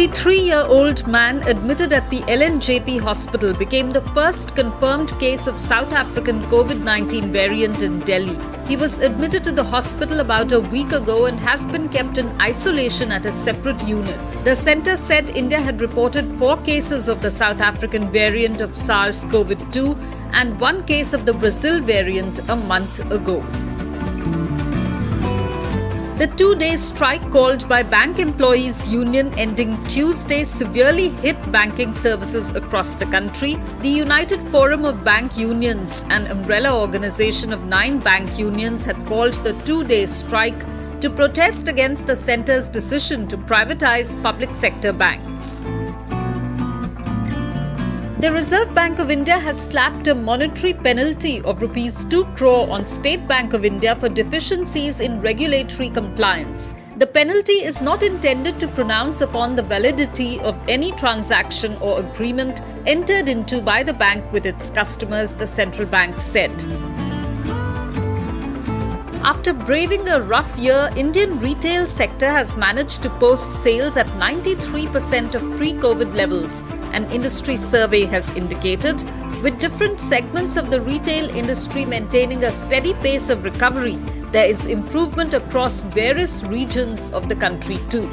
23-year-old man admitted at the LNJP hospital became the first confirmed case of South African COVID-19 variant in Delhi. He was admitted to the hospital about a week ago and has been kept in isolation at a separate unit. The centre said India had reported 4 cases of the South African variant of SARS-CoV-2 and 1 case of the Brazil variant a month ago. The 2-day strike called by Bank Employees Union ending Tuesday severely hit banking services across the country. The United Forum of Bank Unions, an umbrella organization of 9 bank unions, had called the 2-day strike to protest against the centre's decision to privatize public sector banks. The Reserve Bank of India has slapped a monetary penalty of Rs 2 crore on State Bank of India for deficiencies in regulatory compliance. The penalty is not intended to pronounce upon the validity of any transaction or agreement entered into by the bank with its customers, the central bank said. After braving a rough year, Indian retail sector has managed to post sales at 93% of pre-COVID levels, an industry survey has indicated, with different segments of the retail industry maintaining a steady pace of recovery. There is improvement across various regions of the country too.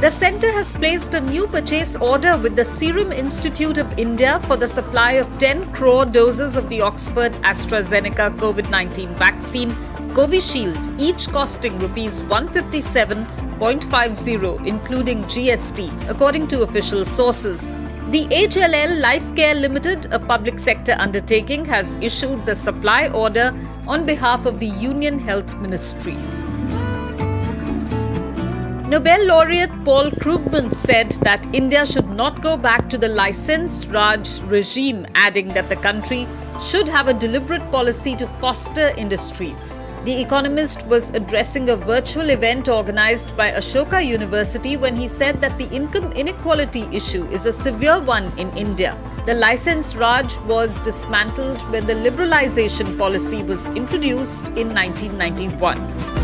The centre has placed a new purchase order with the Serum Institute of India for the supply of 10 crore doses of the Oxford AstraZeneca COVID-19 vaccine, Covishield, each costing Rs 157.50 including GST, according to official sources. The HLL Lifecare Limited, a public sector undertaking, has issued the supply order on behalf of the Union Health Ministry. Nobel laureate Paul Krugman said that India should not go back to the licensed Raj regime, adding that the country should have a deliberate policy to foster industries. The Economist was addressing a virtual event organized by Ashoka University when he said that the income inequality issue is a severe one in India. The licensed Raj was dismantled when the liberalization policy was introduced in 1991.